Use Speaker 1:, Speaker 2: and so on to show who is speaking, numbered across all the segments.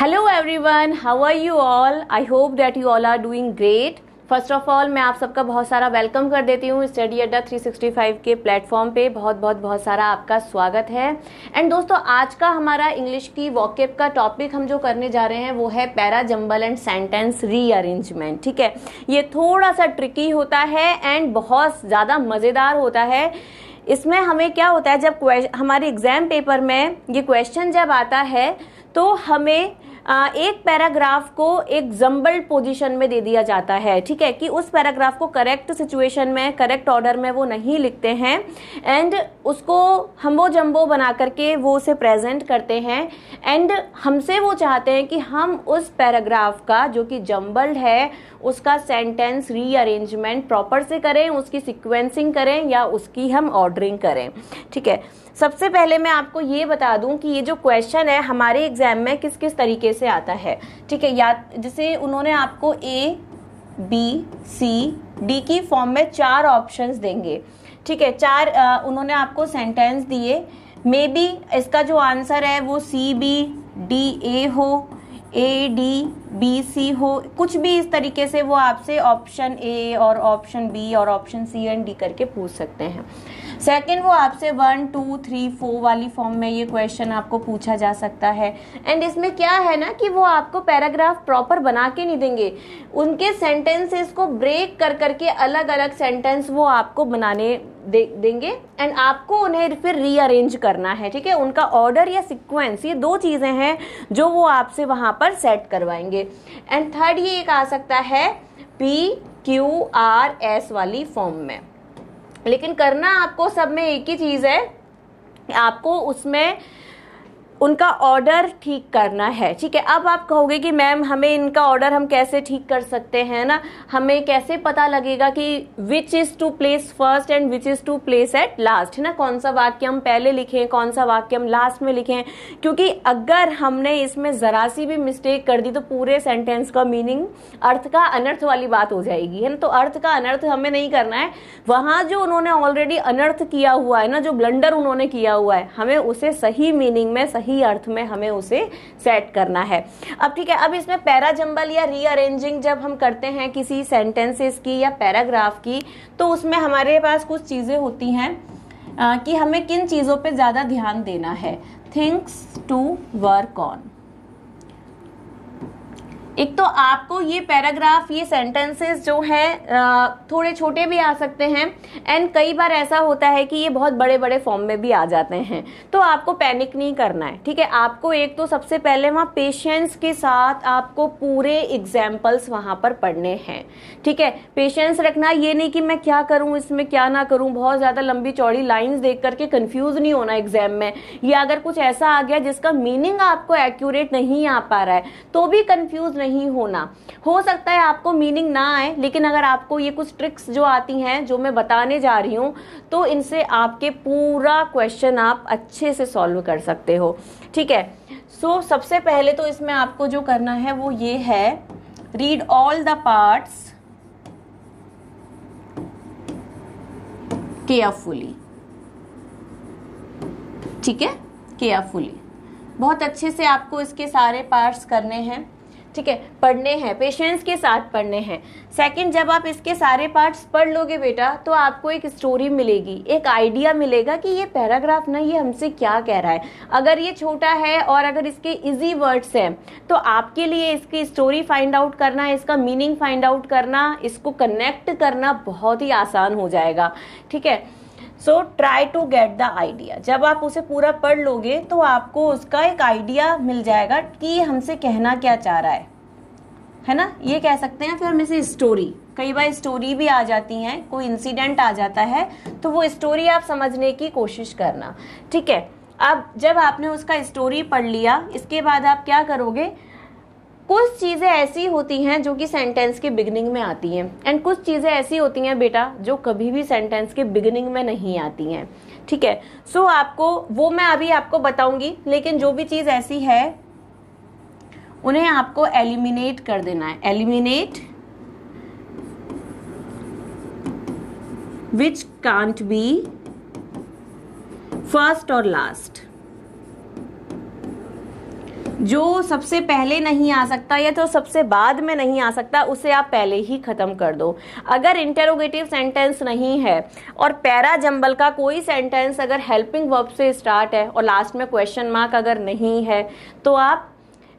Speaker 1: Hello everyone, how are you all? I hope that you all are doing great. First of all मैं आप सबका बहुत सारा welcome कर देती हूँ स्टडी अड्डा 365 के प्लेटफॉर्म पे। बहुत सारा आपका स्वागत है। एंड दोस्तों, आज का हमारा इंग्लिश की वॉकेब का टॉपिक हम जो करने जा रहे हैं वो है para jumble and sentence rearrangement. ठीक है, ये थोड़ा सा ट्रिकी होता है एंड बहुत ज़्यादा मज़ेदार होता है। इसमें हमें क्या होता है, जब हमारे एग्जाम पेपर में ये क्वेश्चन जब आता है तो हमें एक पैराग्राफ को एक जंबल्ड पोजीशन में दे दिया जाता है। ठीक है, कि उस पैराग्राफ को करेक्ट सिचुएशन में, करेक्ट ऑर्डर में वो नहीं लिखते हैं एंड उसको हम वो जंबो बना करके वो उसे प्रेजेंट करते हैं एंड हमसे वो चाहते हैं कि हम उस पैराग्राफ का जो कि जंबल्ड है उसका सेंटेंस रीअरेंजमेंट प्रॉपर से करें, उसकी सीक्वेंसिंग करें या उसकी हम ऑर्डरिंग करें। ठीक है, सबसे पहले मैं आपको ये बता दूं कि ये जो क्वेश्चन है हमारे एग्जाम में किस किस तरीके से आता है। ठीक है, या जैसे उन्होंने आपको ए बी सी डी की फॉर्म में 4 ऑप्शंस देंगे। ठीक है, 4 उन्होंने आपको सेंटेंस दिए। मे बी इसका जो आंसर है वो सी बी डी ए हो, ए डी बी सी हो, कुछ भी इस तरीके से वो आपसे ऑप्शन ए और ऑप्शन बी और ऑप्शन सी एंड डी करके पूछ सकते हैं। सेकंड, वो आपसे 1 2 3 4 वाली फॉर्म में ये क्वेश्चन आपको पूछा जा सकता है। एंड इसमें क्या है ना कि वो आपको पैराग्राफ प्रॉपर बना के नहीं देंगे, उनके सेंटेंसेस को ब्रेक कर करके अलग अलग सेंटेंस वो आपको बनाने देंगे एंड आपको उन्हें फिर रीअरेंज करना है। ठीक है, उनका ऑर्डर या सीक्वेंस, ये 2 चीजें हैं जो वो आपसे वहां पर सेट करवाएंगे। एंड थर्ड, ये एक आ सकता है PQRS वाली फॉर्म में। लेकिन करना आपको सब में एक ही चीज है, आपको उसमें उनका ऑर्डर ठीक करना है। ठीक है, अब आप कहोगे कि मैम हमें इनका ऑर्डर हम कैसे ठीक कर सकते हैं ना, हमें कैसे पता लगेगा कि which is to place first and which is to place at last, है ना, कौन सा वाक्य हम पहले लिखें, कौन सा वाक्य हम लास्ट में लिखें। क्योंकि अगर हमने इसमें जरा सी भी मिस्टेक कर दी तो पूरे सेंटेंस का मीनिंग अर्थ का अनर्थ वाली बात हो जाएगी, है ना। तो अर्थ का अनर्थ हमें नहीं करना है, वहां जो उन्होंने ऑलरेडी अनर्थ किया हुआ है ना, जो ब्लंडर उन्होंने किया हुआ है, हमें उसे सही मीनिंग में, सही अर्थ में हमें उसे सेट करना है। अब ठीक है, अब इसमें पैरा जंबल या रीअरेंजिंग जब हम करते हैं किसी सेंटेंसेस की या पैराग्राफ की, तो उसमें हमारे पास कुछ चीजें होती हैं कि हमें किन चीजों पे ज्यादा ध्यान देना है। Things to work on. एक तो आपको ये पैराग्राफ, ये सेंटेंसेस जो हैं थोड़े छोटे भी आ सकते हैं एंड कई बार ऐसा होता है कि ये बहुत बड़े बड़े फॉर्म में भी आ जाते हैं, तो आपको पैनिक नहीं करना है। ठीक है, आपको एक तो सबसे पहले वहाँ पेशेंस के साथ आपको पूरे एग्जाम्पल्स वहाँ पर पढ़ने हैं। ठीक है, पेशेंस रखना, ये नहीं कि मैं क्या करूँ इसमें क्या ना करूँ, बहुत ज्यादा लंबी चौड़ी लाइन्स देख करके कंफ्यूज नहीं होना एग्जाम में। या अगर कुछ ऐसा आ गया जिसका मीनिंग आपको एक्यूरेट नहीं आ पा रहा है तो भी कंफ्यूज नहीं होना। हो सकता है आपको मीनिंग ना आए, लेकिन अगर आपको ये कुछ ट्रिक्स जो आती हैं जो मैं बताने जा रही हूं, तो इनसे आपके पूरा क्वेश्चन आप अच्छे से सॉल्व कर सकते हो। ठीक है, सो सबसे पहले तो इसमें आपको जो करना है वो ये है, read all the parts carefully. ठीक है, केयरफुली, बहुत अच्छे से आपको इसके सारे पार्ट्स करने हैं। ठीक है, पढ़ने हैं, पेशेंस के साथ पढ़ने हैं। सेकंड, जब आप इसके सारे पार्ट्स पढ़ लोगे बेटा, तो आपको एक स्टोरी मिलेगी, एक आइडिया मिलेगा कि ये पैराग्राफ ना ये हमसे क्या कह रहा है। अगर ये छोटा है और अगर इसके इजी वर्ड्स हैं तो आपके लिए इसकी स्टोरी फाइंड आउट करना, इसका मीनिंग फाइंड आउट करना, इसको कनेक्ट करना बहुत ही आसान हो जाएगा। ठीक है, so try to get the idea. जब आप उसे पूरा पढ़ लोगे तो आपको उसका एक आइडिया मिल जाएगा कि ये हमसे कहना क्या चाह रहा है ना। ये कह सकते हैं फिर हम इसे स्टोरी, कई बार स्टोरी भी आ जाती हैं, कोई इंसिडेंट आ जाता है तो वो स्टोरी आप समझने की कोशिश करना। ठीक है, अब जब आपने उसका स्टोरी पढ़ लिया, इसके बाद आप क्या करोगे, कुछ चीजें ऐसी होती हैं जो कि सेंटेंस के बिगिनिंग में आती हैं एंड कुछ चीजें ऐसी होती हैं बेटा जो कभी भी सेंटेंस के बिगिनिंग में नहीं आती हैं। ठीक है, सो आपको वो मैं अभी आपको बताऊंगी, लेकिन जो भी चीज ऐसी है उन्हें आपको एलिमिनेट कर देना है। Eliminate which can't be first और लास्ट। जो सबसे पहले नहीं आ सकता या तो सबसे बाद में नहीं आ सकता उसे आप पहले ही खत्म कर दो। अगर इंटेरोगेटिव सेंटेंस नहीं है और पैरा जंबल का कोई सेंटेंस अगर हेल्पिंग वर्ब से स्टार्ट है और लास्ट में क्वेश्चन मार्क अगर नहीं है तो आप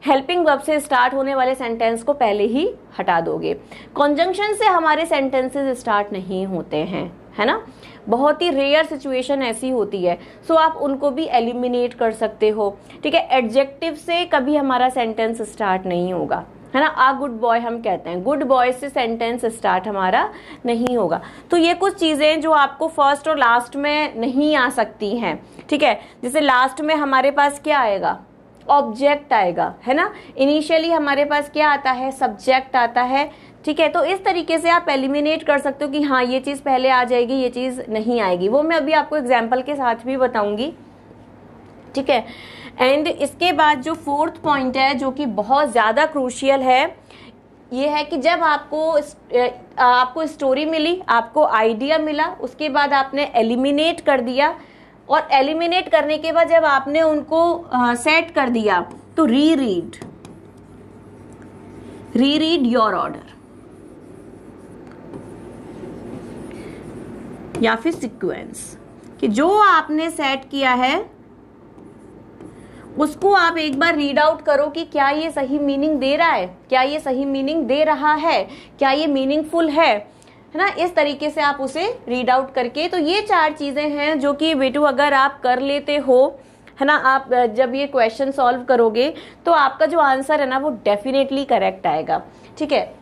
Speaker 1: हेल्पिंग वर्ब से स्टार्ट होने वाले सेंटेंस को पहले ही हटा दोगे। कॉन्जंक्शन से हमारे सेंटेंसेस स्टार्ट नहीं होते हैं, है ना, बहुत ही रेयर सिचुएशन ऐसी होती है, सो आप उनको भी एलिमिनेट कर सकते हो। ठीक है, एडजेक्टिव से कभी हमारा सेंटेंस स्टार्ट नहीं होगा, है ना। आ गुड बॉय हम कहते हैं, गुड बॉय से सेंटेंस स्टार्ट हमारा नहीं होगा। तो ये कुछ चीजें जो आपको फर्स्ट और लास्ट में नहीं आ सकती हैं। ठीक है, जैसे लास्ट में हमारे पास क्या आएगा, ऑब्जेक्ट आएगा, है ना। इनिशियली हमारे पास क्या आता है, सब्जेक्ट आता है। ठीक है, तो इस तरीके से आप एलिमिनेट कर सकते हो कि हाँ ये चीज पहले आ जाएगी, ये चीज नहीं आएगी। वो मैं अभी आपको एग्जाम्पल के साथ भी बताऊंगी। ठीक है, एंड इसके बाद जो फोर्थ पॉइंट है जो कि बहुत ज्यादा क्रूशियल है, ये है कि जब आपको स्टोरी मिली, आपको आइडिया मिला, उसके बाद आपने एलिमिनेट कर दिया, और एलिमिनेट करने के बाद जब आपने उनको सेट कर दिया तो रीरीड योर ऑर्डर या फिर सीक्वेंस, कि जो आपने सेट किया है उसको आप एक बार रीड आउट करो कि क्या ये सही मीनिंग दे रहा है, क्या ये सही मीनिंग दे रहा है, क्या ये मीनिंगफुल है ना। इस तरीके से आप उसे रीड आउट करके, तो ये 4 चीजें हैं जो कि बेटू अगर आप कर लेते हो, है ना, आप जब ये क्वेश्चन सॉल्व करोगे तो आपका जो आंसर है ना वो डेफिनेटली करेक्ट आएगा। ठीक है,